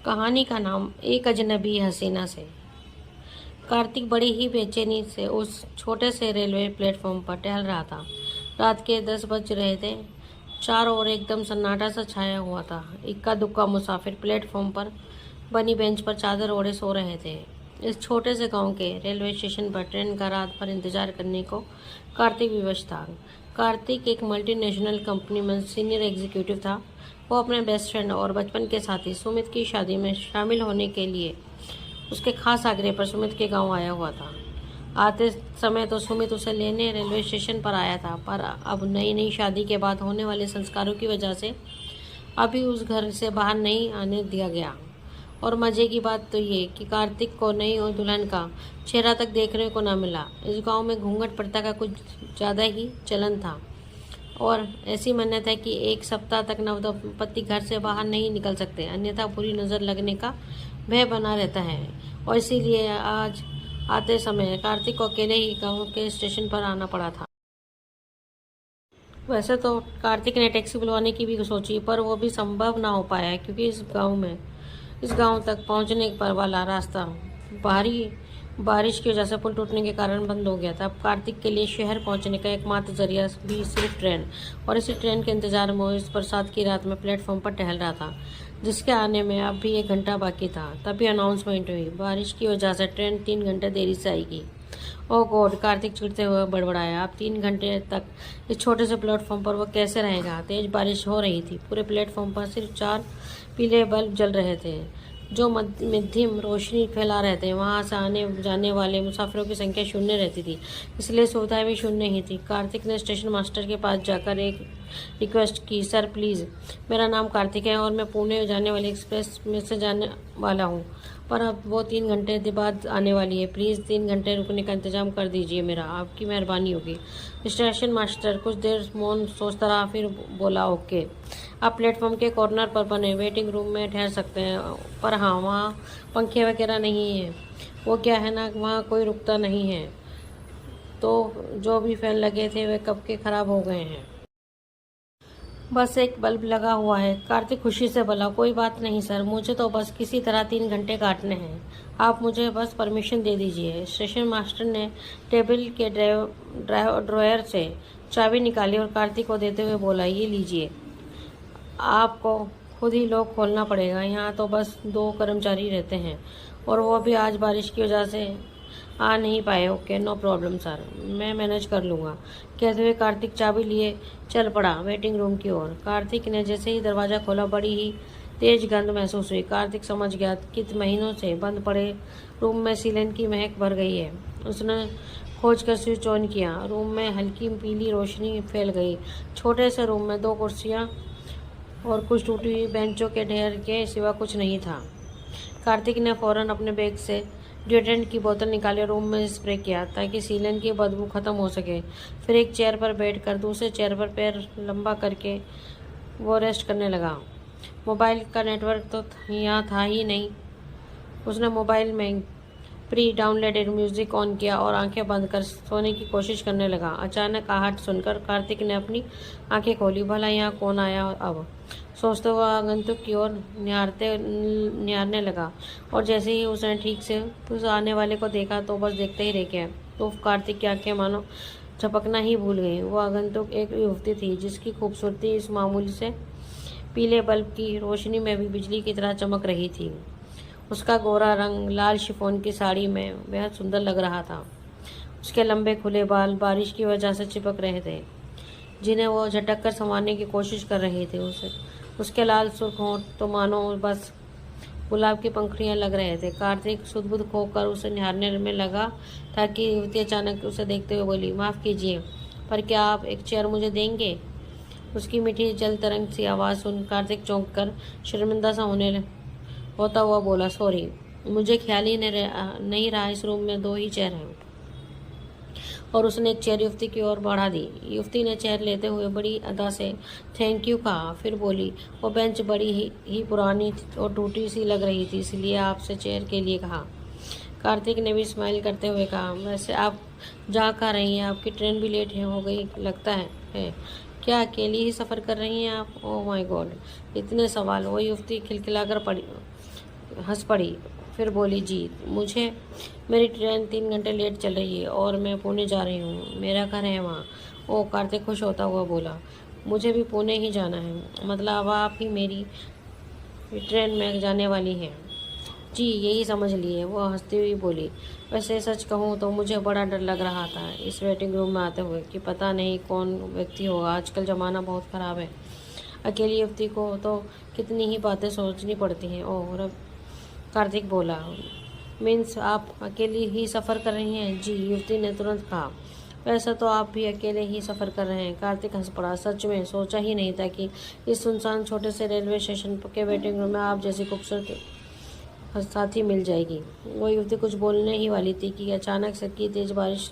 कहानी का नाम एक अजनबी हसीना से। कार्तिक बड़ी ही बेचैनी से उस छोटे से रेलवे प्लेटफॉर्म पर टहल रहा था। रात के 10 बज रहे थे। चारों ओर एकदम सन्नाटा सा छाया हुआ था। इक्का दुक्का मुसाफिर प्लेटफॉर्म पर बनी बेंच पर चादर ओढ़े सो रहे थे। इस छोटे से गांव के रेलवे स्टेशन पर ट्रेन का रात भर इंतजार करने को कार्तिक विवश था। कार्तिक एक मल्टीनेशनल कंपनी में सीनियर एग्जीक्यूटिव था। वो अपने बेस्ट फ्रेंड और बचपन के साथी सुमित की शादी में शामिल होने के लिए उसके खास आग्रह पर सुमित के गांव आया हुआ था। आते समय तो सुमित उसे लेने रेलवे स्टेशन पर आया था, पर अब नई नई शादी के बाद होने वाले संस्कारों की वजह से अभी उस घर से बाहर नहीं आने दिया गया। और मज़े की बात तो ये कि कार्तिक को नई और दुल्हन का चेहरा तक देखने को न मिला। इस गांव में घूंघट प्रथा का कुछ ज़्यादा ही चलन था और ऐसी मान्यता है कि एक सप्ताह तक नवदंपति घर से बाहर नहीं निकल सकते, अन्यथा बुरी नज़र लगने का भय बना रहता है। और इसीलिए आज आते समय कार्तिक को अकेले ही गांव के स्टेशन पर आना पड़ा था। वैसे तो कार्तिक ने टैक्सी बुलवाने की भी सोची, पर वो भी संभव ना हो पाया क्योंकि इस गांव तक पहुंचने पर वाला रास्ता भारी बारिश की वजह से पुल टूटने के कारण बंद हो गया था। अब कार्तिक के लिए शहर पहुंचने का एकमात्र जरिया भी सिर्फ ट्रेन, और इसी ट्रेन के इंतजार में इस बरसात की रात में प्लेटफॉर्म पर टहल रहा था, जिसके आने में अब भी 1 घंटा बाकी था। तभी अनाउंसमेंट हुई, बारिश की वजह से ट्रेन 3 घंटे देरी से आएगी। ओह गॉड, कार्तिक चिढ़ते हुए बड़बड़ाया। अब 3 घंटे तक इस छोटे से प्लेटफॉर्म पर वो कैसे रहेगा। तेज बारिश हो रही थी। पूरे प्लेटफॉर्म पर सिर्फ 4 पीले बल्ब जल रहे थे जो मध्यम रोशनी फैला रहे थे। वहां से आने जाने वाले मुसाफिरों की संख्या शून्य रहती थी, इसलिए सुविधाएं भी शून्य ही थी। कार्तिक ने स्टेशन मास्टर के पास जाकर एक रिक्वेस्ट की, सर प्लीज़, मेरा नाम कार्तिक है और मैं पुणे जाने वाली एक्सप्रेस में से जाने वाला हूँ, पर अब वो 3 घंटे बाद आने वाली है। प्लीज़ 3 घंटे रुकने का इंतजाम कर दीजिए, मेरा आपकी मेहरबानी होगी। स्टेशन मास्टर कुछ देर मौन सोचता रहा, फिर बोला, ओके, आप प्लेटफॉर्म के कॉर्नर पर बने वेटिंग रूम में ठहर सकते हैं, पर हाँ, वहाँ पंखे वगैरह नहीं है। वो क्या है ना, वहाँ कोई रुकता नहीं है, तो जो भी फैन लगे थे वे कब के ख़राब हो गए हैं। बस एक बल्ब लगा हुआ है। कार्तिक खुशी से बोला, कोई बात नहीं सर, मुझे तो बस किसी तरह 3 घंटे काटने हैं। आप मुझे बस परमिशन दे दीजिए। स्टेशन मास्टर ने टेबल के ड्रॉयर से चाबी निकाली और कार्तिक को देते हुए बोला, ये लीजिए, आपको खुद ही लॉक खोलना पड़ेगा। यहाँ तो बस 2 कर्मचारी रहते हैं और वो भी आज बारिश की वजह से आ नहीं पाए। ओके, नो प्रॉब्लम सर, मैं मैनेज कर लूँगा। कहते हुए कार्तिक चाबी लिए चल पड़ा वेटिंग रूम की ओर। कार्तिक ने जैसे ही दरवाज़ा खोला, बड़ी ही तेज गंध महसूस हुई। कार्तिक समझ गया कि महीनों से बंद पड़े रूम में सीलन की महक भर गई है। उसने खोज कर स्विच ऑन किया। रूम में हल्की पीली रोशनी फैल गई। छोटे से रूम में 2 कुर्सियाँ और कुछ टूटी हुई बेंचों के ढेर के सिवा कुछ नहीं था। कार्तिक ने फौरन अपने बैग से डिओड्रेंट की बोतल निकाली और रूम में स्प्रे किया ताकि सीलन की बदबू खत्म हो सके। फिर एक चेयर पर बैठकर दूसरे चेयर पर पैर लंबा करके वो रेस्ट करने लगा। मोबाइल का नेटवर्क तो यहाँ था ही नहीं। उसने मोबाइल में प्री डाउनलोडेड म्यूजिक ऑन किया और आंखें बंद कर सोने की कोशिश करने लगा। अचानक आहट सुनकर कार्तिक ने अपनी आंखें खोली। भला यहाँ कौन आया अब, सोचते हुए आगंतुक की ओर निहारने लगा, और जैसे ही उसने ठीक से उस आने वाले को देखा तो बस देखते ही रह गया। तो कार्तिक की आंखें मानो झपकना ही भूल गई। वो आगंतुक एक युवती थी जिसकी खूबसूरती इस मामूली से पीले बल्ब की रोशनी में भी बिजली की तरह चमक रही थी। उसका गोरा रंग लाल शिफॉन की साड़ी में बेहद सुंदर लग रहा था। उसके लंबे खुले बाल बारिश की वजह से चिपक रहे थे, जिन्हें वो झटक कर संवारने की कोशिश कर रही थी। उसके लाल सुर्ख होंठ तो मानो बस गुलाब की पंखुड़ियां लग रहे थे। कार्तिक सुध-बुध खोकर उसे निहारने में लगा था कि युवती अचानक उसे देखते हुए बोली, माफ़ कीजिए, पर क्या आप एक चेयर मुझे देंगे? उसकी मीठी जल तरंग सी आवाज़ सुन कार्तिक चौंक कर शर्मिंदा सा होता हुआ बोला, सॉरी, मुझे ख्याल ही नहीं रहा इस रूम में 2 ही चेयर हैं। और उसने एक चेयर युवती की ओर बढ़ा दी। युवती ने चेयर लेते हुए बड़ी अदा से थैंक यू कहा, फिर बोली, वो बेंच बड़ी ही पुरानी और टूटी सी लग रही थी, इसलिए आपसे चेयर के लिए कहा। कार्तिक ने भी स्माइल करते हुए कहा, वैसे आप जा कहाँ रही हैं? आपकी ट्रेन भी लेट हो गई लगता है। क्या अकेली ही सफ़र कर रही हैं आप? ओह माय गॉड, इतने सवाल। वो युवती खिलखिलाकर हंस पड़ी, फिर बोली, जी मुझे मेरी ट्रेन 3 घंटे लेट चल रही है और मैं पुणे जा रही हूँ, मेरा घर है वहाँ। ओ, कार्तिक खुश होता हुआ बोला, मुझे भी पुणे ही जाना है, मतलब अब आप ही मेरी ट्रेन में जाने वाली हैं। जी यही समझ लिए, वो हंसती हुई बोली। वैसे सच कहूँ तो मुझे बड़ा डर लग रहा था इस वेटिंग रूम में आते हुए कि पता नहीं कौन व्यक्ति होगा। आजकल ज़माना बहुत ख़राब है, अकेली युवती को तो कितनी ही बातें सोचनी पड़ती हैं। ओह, कार्तिक बोला, मीन्स आप अकेली ही सफ़र कर रही हैं? जी, युवती ने तुरंत कहा। वैसा तो आप भी अकेले ही सफ़र कर रहे हैं। कार्तिक हंस पड़ा, सच में सोचा ही नहीं था कि इस सुनसान छोटे से रेलवे स्टेशन के वेटिंग रूम में आप जैसी खूबसूरत साथी मिल जाएगी। वो युवती कुछ बोलने ही वाली थी कि अचानक से की तेज बारिश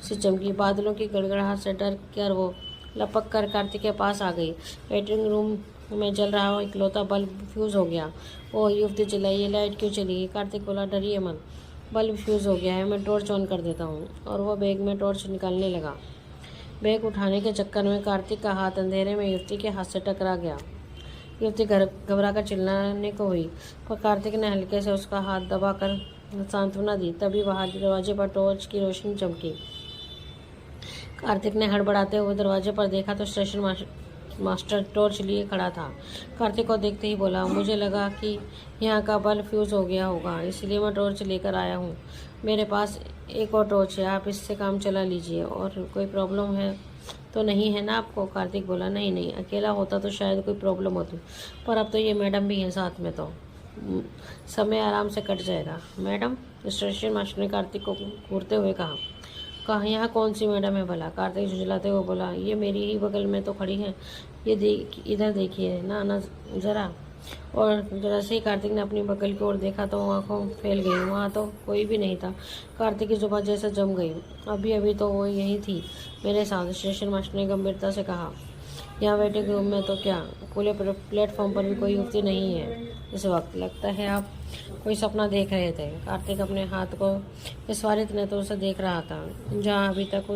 से चमकी बादलों की गड़गड़ाहट से डर कर वो लपक कर कार्तिक के पास आ गई। वेटिंग रूम में जल रहा इकलौता बल्ब फ्यूज़ हो गया। वो युवती चिल्लाई, ये लाइट क्यों चली गई? कार्तिक बोला, डरिए मत, बल्ब फ्यूज़ हो गया है, मैं टॉर्च ऑन कर देता हूँ। और वह बैग में टॉर्च निकालने लगा। बैग उठाने के चक्कर में कार्तिक का हाथ अंधेरे में युवती के हाथ से टकरा गया। युवती घबरा कर चिल्लाने को हुई, पर कार्तिक ने हल्के से उसका हाथ दबाकर सांत्वना दी। तभी बाहर दरवाजे पर टॉर्च की रोशनी चमकी। कार्तिक ने हड़बड़ाते हुए दरवाजे पर देखा तो स्टेशन मास्टर टॉर्च लिए खड़ा था। कार्तिक को देखते ही बोला, मुझे लगा कि यहाँ का बल्ब फ्यूज़ हो गया होगा, इसलिए मैं टॉर्च लेकर आया हूँ। मेरे पास एक और टॉर्च है, आप इससे काम चला लीजिए। और कोई प्रॉब्लम है तो नहीं है ना आपको? कार्तिक बोला, नहीं नहीं, अकेला होता तो शायद कोई प्रॉब्लम होती, पर अब तो ये मैडम भी हैं साथ में, तो समय आराम से कट जाएगा। मैडम? स्टेशन मास्टर ने कार्तिक को घूरते हुए कहा, यहाँ कौन सी मैडम है भला? कार्तिक झुंझलाते हुए बोला, ये मेरी ही बगल में तो खड़ी है, ये इधर देखिए ना ज़रा। और जरा से ही कार्तिक ने अपनी बगल की ओर देखा तो आंखों फैल गई, वहाँ तो कोई भी नहीं था। कार्तिक की जुबान जैसे जम गई, अभी अभी तो वो यही थी मेरे साथ। स्टेशन मास्टर ने गंभीरता से कहा, यहाँ वेटिंग रूम में तो क्या, खुले प्लेटफॉर्म पर भी कोई युवती नहीं है इस वक्त? लगता है आप कोई सपना देख रहे थे। कार्तिक अपने हाथ को विस्फारित नेत्रों से देख रहा था, जहाँ अभी तक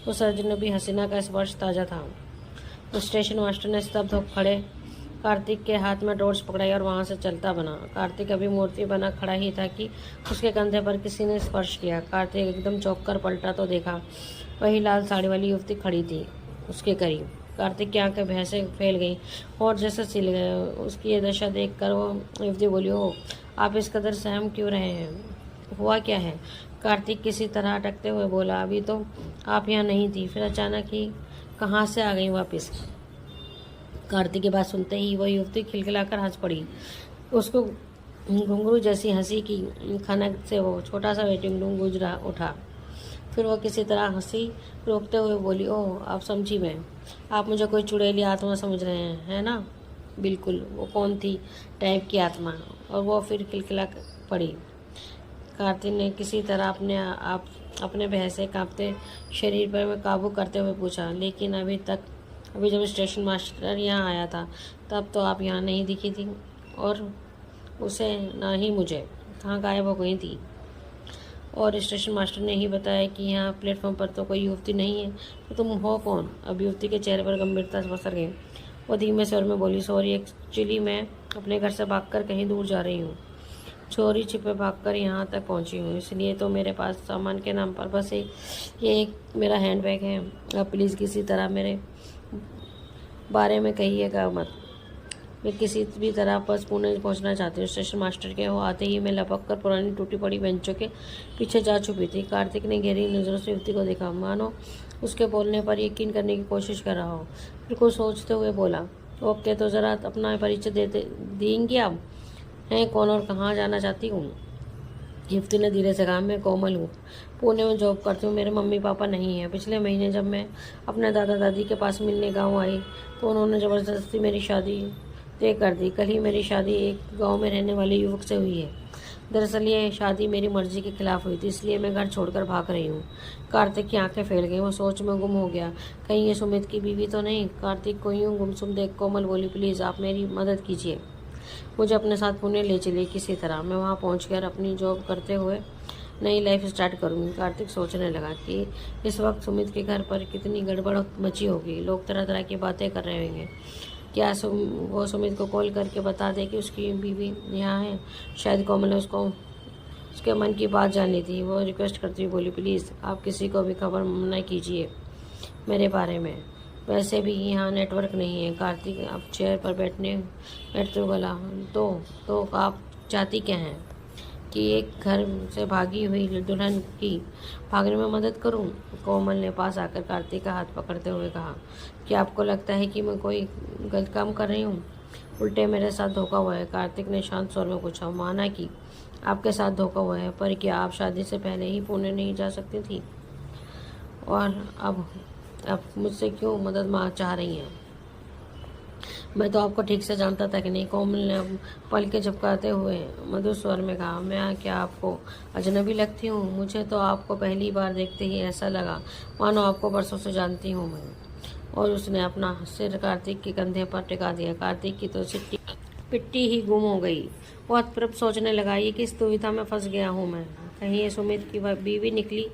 उस अजनबी हसीना का स्पर्श ताज़ा था। उस स्टेशन मास्टर ने स्तब्ध होकर खड़े कार्तिक के हाथ में टॉर्च पकड़ाई और वहाँ से चलता बना। कार्तिक अभी मूर्ति बना खड़ा ही था कि उसके कंधे पर किसी ने स्पर्श किया। कार्तिक एकदम चौंक कर पलटा तो देखा वही लाल साड़ी वाली युवती खड़ी थी उसके करीब। कार्तिक की आंखें भय से फैल गईं और जैसे सिल गए। उसकी ये दशा देखकर वो युवती बोली, ओ, आप इस कदर सहम क्यों रहे हैं? हुआ क्या है? कार्तिक किसी तरह अटकते हुए बोला, अभी तो आप यहाँ नहीं थी, फिर अचानक ही कहाँ से आ गई वापस? कार्तिक की बात सुनते ही वह युवती खिलखिलाकर हंस पड़ी। उसको घुंघरू जैसी हंसी की खनक से वो छोटा सा वेटिंग रूम गुजरा उठा। फिर वह किसी तरह हंसी रोकते हुए बोली, ओह, आप समझी मैं, आप मुझे कोई चुड़ैली आत्मा समझ रहे हैं, है ना? बिल्कुल, वो कौन थी टाइप की आत्मा। और वो फिर खिलखिला पड़ी। कार्तिक ने किसी तरह अपने भय से कांपते शरीर पर में काबू करते हुए पूछा, लेकिन अभी जब स्टेशन मास्टर यहाँ आया था तब तो आप यहाँ नहीं दिखी थी, और उसे ना ही मुझे, कहाँ गायब हो गई थी? और स्टेशन मास्टर ने ही बताया कि यहाँ प्लेटफॉर्म पर तो कोई युवती नहीं है, तो तुम हो कौन? अब युवती के चेहरे पर गंभीरता से पसर गई। वो धीमे स्वर में बोली, सॉरी, एक्चुअली मैं अपने घर से भागकर कहीं दूर जा रही हूँ, चोरी छिपे भागकर यहाँ तक पहुँची हूँ, इसलिए तो मेरे पास सामान के नाम पर बस एक मेरा हैंडबैग है। अब प्लीज़ किसी तरह मेरे बारे में कहिएगा मत, मैं किसी भी तरह बस पुणे पहुंचना चाहती हूँ। स्टेशन मास्टर के हो आते ही मैं लपक कर पुरानी टूटी पड़ी बेंचों के पीछे जा छुपी थी। कार्तिक ने गहरी नज़रों से युवती को देखा, मानो उसके बोलने पर यकीन करने की कोशिश कर रहा हो। फिर कुछ सोचते हुए बोला, ओके, तो ज़रा अपना परिचय देंगी आप? हैं कौन और कहाँ जाना चाहती हूँ? युवती ने धीरे से कहा, मैं कोमल हूँ, पुणे में जॉब करती हूँ, मेरे मम्मी पापा नहीं हैं। पिछले महीने जब मैं अपने दादा दादी के पास मिलने गाँव आई तो उन्होंने ज़बरदस्ती मेरी शादी तय कर दी। कल ही मेरी शादी एक गांव में रहने वाले युवक से हुई है। दरअसल ये शादी मेरी मर्जी के खिलाफ हुई थी, इसलिए मैं घर छोड़कर भाग रही हूँ। कार्तिक की आंखें फैल गईं, वो सोच में गुम हो गया, कहीं ये सुमित की बीवी तो नहीं? कार्तिक को यूँ गुमसुम देख कोमल बोली, प्लीज़ आप मेरी मदद कीजिए, मुझे अपने साथ पुणे ले चलिए किसी तरह, मैं वहाँ पहुँच अपनी जॉब करते हुए नई लाइफ स्टार्ट करूँगी। कार्तिक सोचने लगा कि इस वक्त सुमित के घर पर कितनी गड़बड़ मची होगी, लोग तरह तरह की बातें कर रहे होंगे। क्या वो सुमित को कॉल करके बता दे कि उसकी बीवी यहाँ है? शायद कोमल ने उसको उसके मन की बात जाननी थी। वो रिक्वेस्ट करती हुई बोली, प्लीज़ आप किसी को भी खबर न कीजिए मेरे बारे में। वैसे भी यहाँ नेटवर्क नहीं है। कार्तिक अब चेयर पर बैठते हुए बोला, तो आप चाहती क्या हैं? कि एक घर से भागी हुई दुल्हन की भागने में मदद करूं? कोमल ने पास आकर कार्तिक का हाथ पकड़ते हुए कहा, क्या आपको लगता है कि मैं कोई गलत काम कर रही हूं? उल्टे मेरे साथ धोखा हुआ है। कार्तिक ने शांत स्वर में पूछा। माना कि आपके साथ धोखा हुआ है, पर क्या आप शादी से पहले ही पुणे नहीं जा सकती थी? और अब मुझसे क्यों मदद मांग चाह रही हैं? मैं तो आपको ठीक से जानता था कि नहीं। कोमल ने पल के झपकाते हुए मधुर स्वर में कहा, मैं क्या आपको अजनबी लगती हूँ? मुझे तो आपको पहली बार देखते ही ऐसा लगा मानो आपको बरसों से जानती हूँ मैं। और उसने अपना सिर कार्तिक के कंधे पर टिका दिया। कार्तिक की तो पिट्टी ही गुम हो गई। वो हतप्रभ सोचने लगा, ये किस दुविधा में फंस गया हूँ मैं? कहीं ये सुमित की बीवी निकली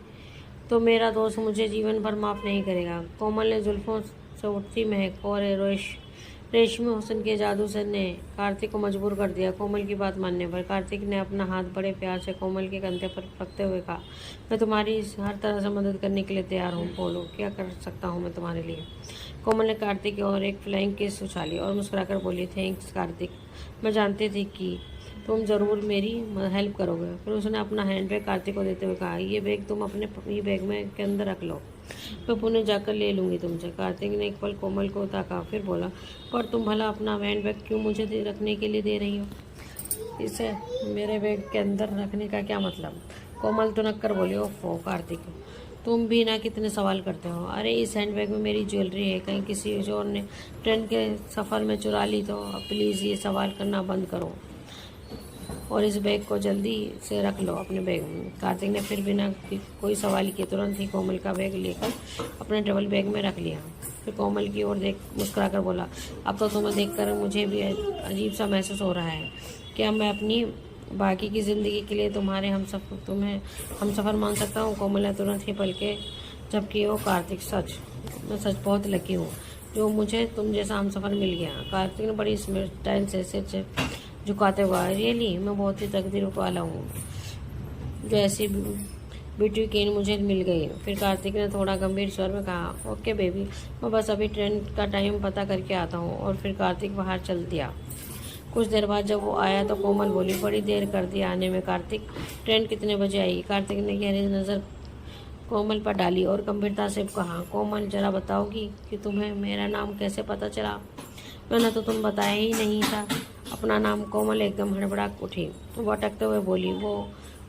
तो मेरा दोस्त मुझे जीवन भर माफ़ नहीं करेगा। कोमल ने जुल्फों से उठती महक और रेशमी हुस्न के जादू से ने कार्तिक को मजबूर कर दिया। कोमल की बात मानने पर कार्तिक ने अपना हाथ बड़े प्यार से कोमल के कंधे पर रखते हुए कहा, मैं तुम्हारी हर तरह से मदद करने के लिए तैयार हूँ। बोलो, क्या कर सकता हूँ मैं तुम्हारे लिए? कोमल ने कार्तिक की ओर एक फ्लाइंग किस उछाली और मुस्कुराकर बोली, थैंक्स कार्तिक, मैं जानती थी कि तुम ज़रूर मेरी हेल्प करोगे। फिर उसने अपना हैंडबैग कार्तिक को देते हुए कहा, ये बैग तुम अपने ही बैग में के अंदर रख लो, मैं पुणे जाकर ले लूँगी तुमसे। कार्तिक ने एक पल कोमल को ताका, फिर बोला, पर तुम भला अपना हैंडबैग क्यों मुझे रखने के लिए दे रही हो? इसे मेरे बैग के अंदर रखने का क्या मतलब? कोमल तुनक कर बोली, ओफो कार्तिक, तुम भी ना कितने सवाल करते हो। अरे इस हैंडबैग में मेरी ज्वेलरी है, कहीं किसी चोर ने ट्रेन के सफ़र में चुरा ली तो? अब प्लीज़ ये सवाल करना बंद करो और इस बैग को जल्दी से रख लो अपने बैग में। कार्तिक ने फिर बिना कोई सवाल किए तुरंत ही कोमल का बैग लेकर अपने डबल बैग में रख लिया। फिर कोमल की ओर देख मुस्कुराकर बोला, अब तो तुम्हें देखकर मुझे भी अजीब सा महसूस हो रहा है। क्या मैं अपनी बाकी की ज़िंदगी के लिए तुम्हें हम सफ़र मान सकता हूँ? कोमल ने तुरंत ही पलके जबकि वो कार्तिक, मैं सच बहुत लकी हूँ जो मुझे तुम जैसा हम सफ़र मिल गया। कार्तिक ने बड़ी स्टाइल से सिर झुकाते हुआ, रियली मैं बहुत ही तकदीर वाला हूँ जो ऐसी ब्यूटी क्वीन मुझे मिल गई। फिर कार्तिक ने थोड़ा गंभीर स्वर में कहा, ओके बेबी, मैं बस अभी ट्रेन का टाइम पता करके आता हूँ। और फिर कार्तिक बाहर चल दिया। कुछ देर बाद जब वो आया तो कोमल बोली, बड़ी देर कर दी आने में कार्तिक, ट्रेन कितने बजे आएगी? कार्तिक ने गहरी नज़र कोमल पर डाली और गंभीरता से कहा, कोमल जरा बताओगी कि तुम्हें मेरा नाम कैसे पता चला? मैंने तो तुम बताया ही नहीं था अपना नाम। कोमल एकदम हड़बड़ा उठी, वो अटकते हुए बोली,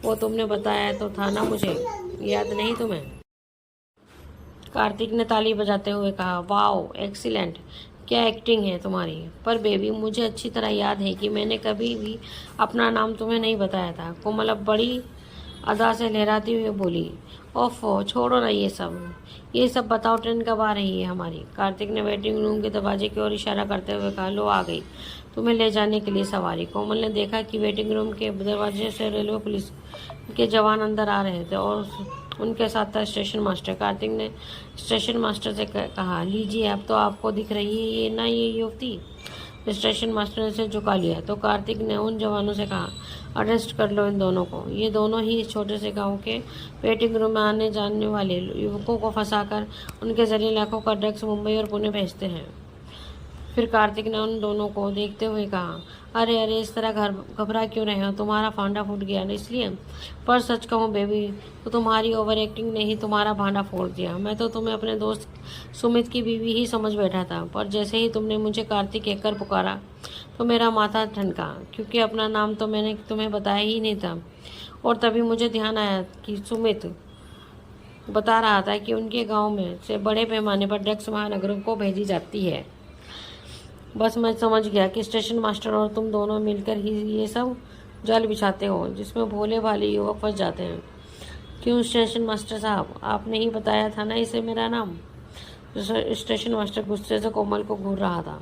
वो तुमने बताया तो था ना मुझे, याद नहीं तुम्हें? कार्तिक ने ताली बजाते हुए कहा, वाओ एक्सीलेंट, क्या एक्टिंग है तुम्हारी। पर बेबी मुझे अच्छी तरह याद है कि मैंने कभी भी अपना नाम तुम्हें नहीं बताया था। कोमल अब बड़ी अदा से लहराती हुई बोली, ओफो छोड़ो ना ये सब बताओ, ट्रेन कब आ रही है हमारी? कार्तिक ने वेटिंग रूम के दरवाजे की ओर इशारा करते हुए कहा, लो आ गई तुम्हें ले जाने के लिए सवारी। कोमल ने देखा कि वेटिंग रूम के दरवाजे से रेलवे पुलिस के जवान अंदर आ रहे थे और उनके साथ था स्टेशन मास्टर। कार्तिक ने स्टेशन मास्टर से कहा, लीजिए अब तो आपको दिख रही है ये युवती। स्टेशन मास्टर ने से झुका लिया तो कार्तिक ने उन जवानों से कहा, अरेस्ट कर लो इन दोनों को। ये दोनों ही छोटे से गांव के वेटिंग रूम में आने जाने वाले युवकों को फंसाकर उनके जरिए लाखों का ड्रग्स मुंबई और पुणे भेजते हैं। फिर कार्तिक ने उन दोनों को देखते हुए कहा, अरे इस तरह घबरा क्यों रहे हो? तुम्हारा भांडा फूट गया ना इसलिए? पर सच कहूँ बेबी, तो तुम्हारी ओवर एक्टिंग ने ही तुम्हारा भांडा फोड़ दिया। मैं तो तुम्हें अपने दोस्त सुमित की बीवी ही समझ बैठा था, पर जैसे ही तुमने मुझे कार्तिक कहकर पुकारा तो मेरा माथा ठनका, क्योंकि अपना नाम तो मैंने तुम्हें बताया ही नहीं था। और तभी मुझे ध्यान आया कि सुमित बता रहा था कि उनके गाँव में से बड़े पैमाने पर ड्रग्स महानगरों को भेजी जाती है। बस मैं समझ गया कि स्टेशन मास्टर और तुम दोनों मिलकर ही ये सब जाल बिछाते हो जिसमें भोले भाले युवक फंस जाते हैं। क्यों स्टेशन मास्टर साहब, आपने ही बताया था ना इसे मेरा नाम? स्टेशन मास्टर गुस्से से कोमल को घूर रहा था।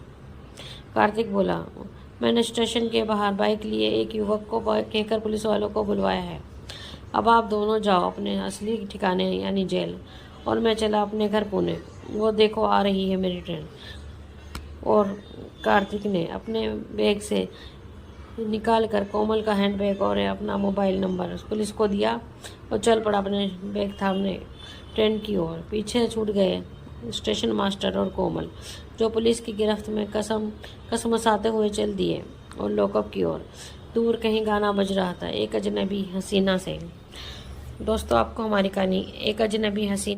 कार्तिक बोला, मैंने स्टेशन के बाहर बाइक लिए एक युवक को कहकर पुलिस वालों को बुलवाया है। अब आप दोनों जाओ अपने असली ठिकाने यानी जेल, और मैं चला अपने घर पुणे। वो देखो आ रही है मेरी ट्रेन। और कार्तिक ने अपने बैग से निकाल कर कोमल का हैंडबैग और अपना मोबाइल नंबर पुलिस को दिया और चल पड़ा अपने बैग थामने ट्रेन की ओर। पीछे छूट गए स्टेशन मास्टर और कोमल, जो पुलिस की गिरफ्त में कसमसाते हुए चल दिए और लॉकअप की ओर। दूर कहीं गाना बज रहा था, एक अजनबी हसीना से। दोस्तों, आपको हमारी कहानी एक अजनबी हसीना